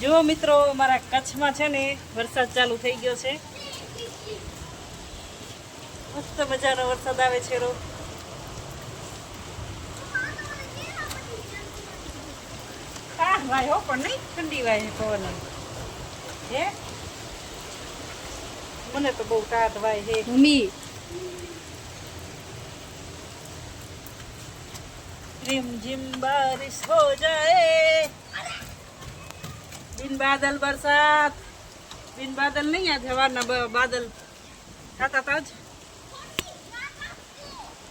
જો મિત્રો અમારા કચ્છમાં છે ને વરસાદ ચાલુ થઈ ગયો છે. મસ્ત મજાનો વરસાદ આવે છે. ભાઈ હો પણ નહીં ઠંડી વાય પવન હે મને તો બહુ ટાટ વાય હે મમ્મી रिम झिम बारिश हो जाए बिन बादल बरसात बिन बादल नहीं आज हवाना बादल था आज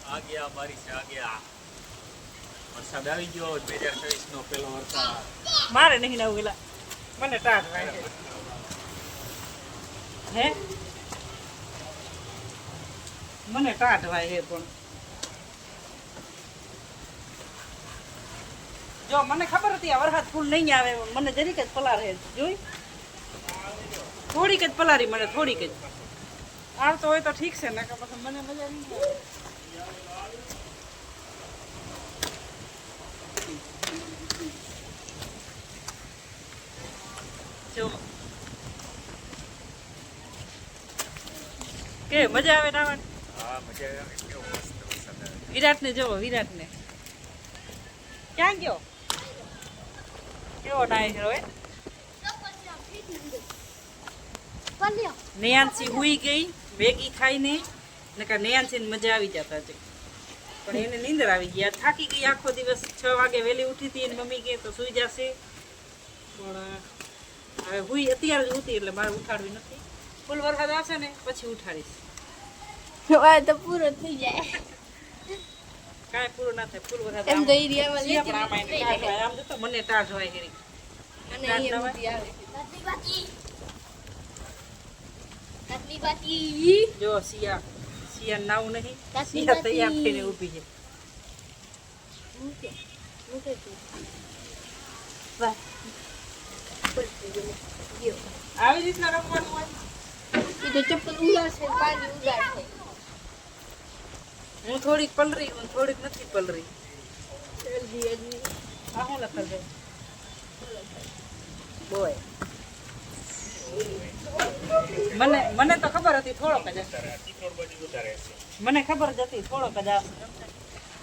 आ गया बारिश आ गया वरसाद આવી ગયો 2023 નો પહેલો વરસાદ मारे नहीं ना उगला મને ટાટ વાય હે મને ટાટ વાય હે પણ જો મને ખબર હતી આ વરસાદ ફૂલ નહીં આવે મને જરીક જ પલાર હે જોઈ થોડીક જ પલારી મને થોડીક જ આવતો હોય તો ઠીક છે ને કે પછી મને મજા નહીં આવે જો કે મજા આવે નાવાની હા મજા આવે કેવો મસ્ત વરસાદ આવે વિરાટ ને જોવો વિરાટ ને ક્યાં ગયો કેવો નાય છે હોય નેયાંસી હુઈ ગઈ મેગી ખાઈને નકા નેયાંસી મજા આવી જતા છે પણ એને નીંદર આવી ગયા થાકી ગઈ આખો દિવસ 6 વાગે વહેલી ઉઠી હતી એની મમ્મી કે તો સૂઈ જશે પણ હવે હુઈ અત્યારે જ ઉઠી એટલે મારે ઉઠાડવી નથી ફૂલ વરસાદ આવશે ને પછી ઉઠાડીશ તો પૂરો થઈ જાય કાંઈ પૂરું ના થાય ફૂલ વરસાદ એમ તો એરિયામાં સિયા પણ આમાં એને ટાઢ હોય. આમ તો મને ટાઢ હોય હેરી અને અહીંયા બધી આવે કાટલી બાકી જો સિયા સિયા નાવ નહીં કાચી સિયા તૈયાર બાકી. થઈને ઊભી છે મૂકે મૂકે તું વાહ ગયો આવી રીતના રમવાનું હોય એ તો ચપ્પલ ઉડાડશે પાણી ઉડાડશે હું થોડીક પલરી હું થોડીક નથી પલરી જલ્દી જલ્દી આ હું લખલ છે બોય મને તો ખબર હતી થોડોક જ હશે. ટીકોડ બાજુ વધારે છે મને ખબર જ હતી થોડોક જ આવશે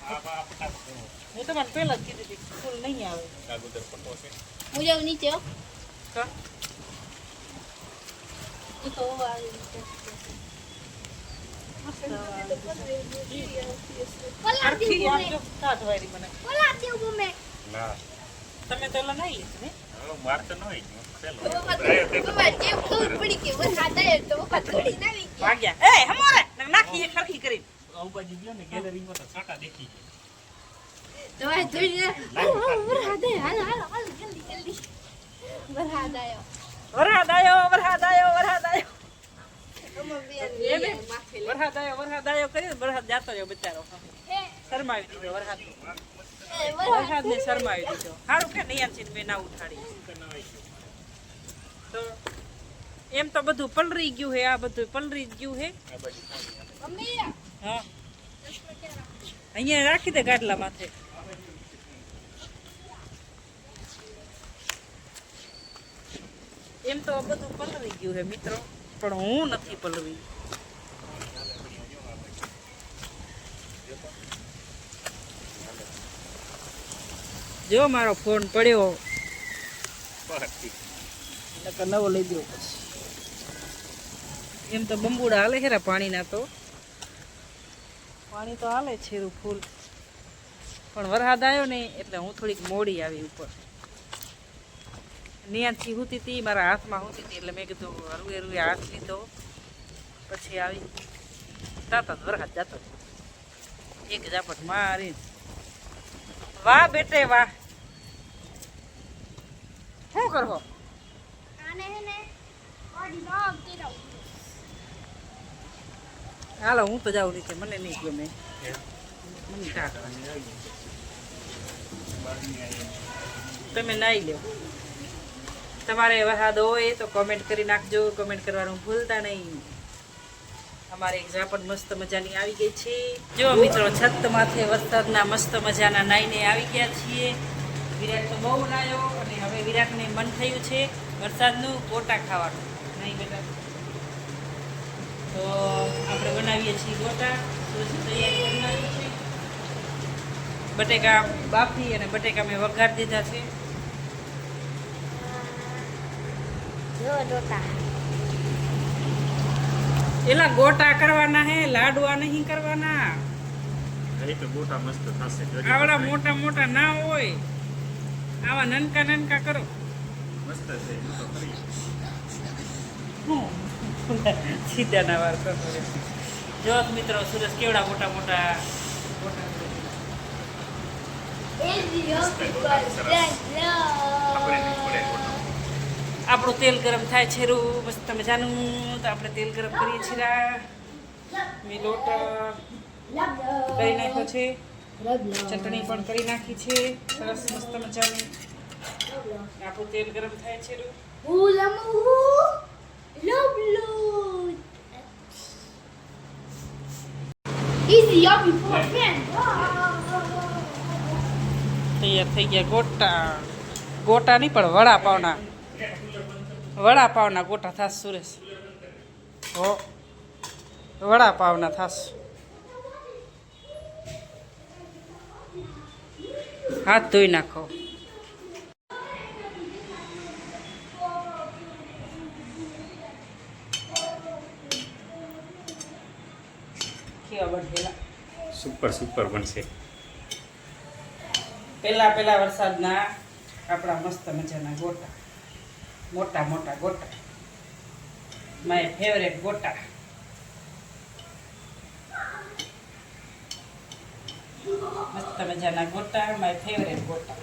આ બાપ હું તમને પહેલા જ કીધી હતી ફૂલ નહીં આવે કાગુદર પટો છે હું જાઉં નીચે હો કા? હું તો આવી રીતે હરખી આમ જો ટાઢ વાયરી મને ના તમે તો એલા નહીં લીધી ને હવે માર તો ન હોય ખેલો ભાગ્યા એ હમોરે નાખી એક હરખી કરી આવું બાજુ ગયો ને ગેલેરીમાં તો છાટા દેખી વરસાદ આયો વરસાદ આયો કરી વરસાદ જાતો રહ્યો બચારો શરમાવી દીધો વરસાદ ને શરમાવી દીધો સારું કે નહીં મેં ના ઉઠાડી તો એમ તો બધું પલરી ગયું હે આ બધું પલરી જ ગયું હે આ બાજુ હા અહીંયા રાખી દે ગાડલા માથે એમ તો બધું પલરી ગયું હે મિત્રો પણ હું નથી પલરી જો મારો ફોન પડ્યો નકર નવો લઈ દો એમ તો બંબુડા હાલે છે પાણીના તો પાણી તો હાલે છે ફૂલ પણ વરસાદ આવ્યો ને એટલે હું થોડીક મોડી આવી ઉપર નિયાથી હુતી હતી મારા હાથમાં હુતી હતી એટલે મેં કીધું હરવે હરવે હાથ લીધો પછી આવી તાતા વરસાદ જતો એક ઝાપટ મારી વાહ બેટે વાહ શું કરો હાલો હું તો જાઉં નીચે મને નહીં ગમે મને તમે નાઈ લો તમારે વરસાદ હોય તો કોમેન્ટ કરી નાખજો કોમેન્ટ કરવાનું ભૂલતા નહીં અમારે એક ઝાપટ મસ્ત મજાની આવી ગઈ છે જો મિત્રો છત માથે વરસાદના મસ્ત મજાના નાઈને આવી ગયા છીએ વિરાટ તો બહુ નાયો અને હવે વિરાટને મન થયું છે વરસાદનું ગોટા ખાવાનું. નહીં બેટા? તો આપણે બનાવીએ છીએ ગોટા. સુરજ તૈયારી કરી નાખી છે. બટેકા બાફી અને બટેકા મેં વઘાર દીધા છે. જો ડોટા એલા ગોટા કરવાના હે, લાડવા નહીં કરવાના. અહીં તો ગોટા મસ્ત થશે જોજે. આવડા મોટા મોટા ના હોય, આવા નનકા નનકા કરો. મસ્ત છે જો તો ખરી. સીધા ના વાર કરો. જો મિત્રો સુરજ કેવડા મોટા મોટા ગોટા કરે છે. આપણે નહીં પડે ગોટા. આપણું તેલ ગરમ થાય છે રૂ મસ્ત મજાનું. તો આપણે તેલ ગરમ કરીએ છીએ. મેં લોટ કરી નાખ્યો છે, ચટણી પણ કરી નાખી છે સરસ મસ્ત મજાની. આપણું તેલ ગરમ થાય છે રૂ. તૈયાર થઈ ગયા ગોટા. ગોટા નહીં પણ વડાપાવના ગોટા થાસ સુરેશ. હો વડાપાવના થાસ. હાથ ધોઈ નાખો. કેવા બનેલા? સુપર સુપર બનશે. પહેલા વરસાદના આપણા મસ્ત મજાના ગોટા. મોટા મોટા ગોટા. માય ફેવરેટ ગોટા. મસ્ત મજાના ગોટા, માય ફેવરેટ ગોટા.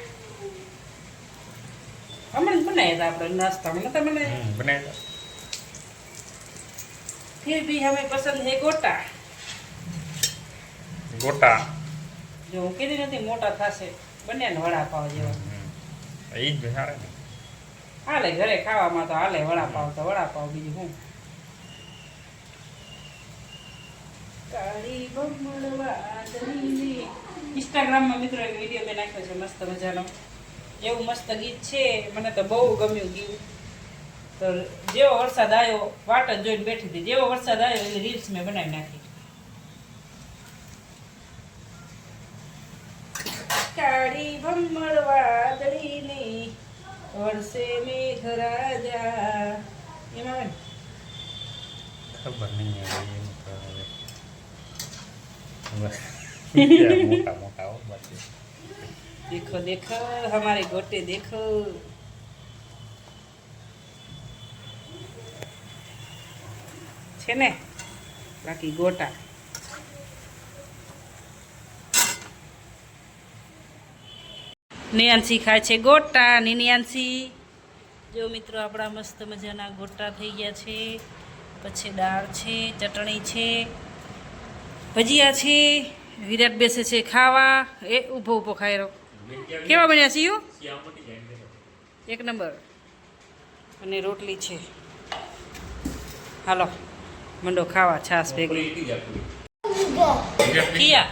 હમણાં જ બનાવ્યા હતા આપણે નાસ્તામાં, નતા બનાવ્યા? બનાવી फिर भी हमें पसंद है गोटा. ગોટા જો હું કીધી નથી મોટા થશે, બંને વડાપાવ જેવા. એ જ સારા ને. હાલે ઘરે ખાવામાં તો હાલે વડાપાવ તો વડાપાવ, બીજું શું. કાળી બમણ વાદળીની. ઇન્સ્ટાગ્રામમાં મિત્રો એક વિડીયો મેં નાખ્યો છે મસ્ત મજાનો. એવું મસ્ત ગીત છે, મને તો બહુ ગમ્યું ગીત. તો જેવો વરસાદ આવ્યો વાટ જ જોઈને બેઠી હતી. જેવો વરસાદ આવ્યો એવી રીલ્સ મેં બનાવી નાખી. કાળી ભમર વાદળીની વરસે મેઘરાજા. એમાં ખબર નહીં હવે એમ તો હવે મોટા મોટા હો બાકી. देखो देखो हमारे गोटे देखो. છે ને બાકી ગોટા. નિયાંશી ખાય છે ગોટા. નિયાંશી જો મિત્રો આપણા મસ્ત મજાના ગોટા થઈ ગયા છે. પછી દાળ છે, ચટણી છે, ભજીયા છે. વિરાટ બેસે છે ખાવા. એ ઊભો ઊભો ખાઈ રહ્યો. કેવા બન્યા સીયું? એક નંબર. અને રોટલી છે. હાલો મંડો ખાવા છાશ ભેગી. કિયા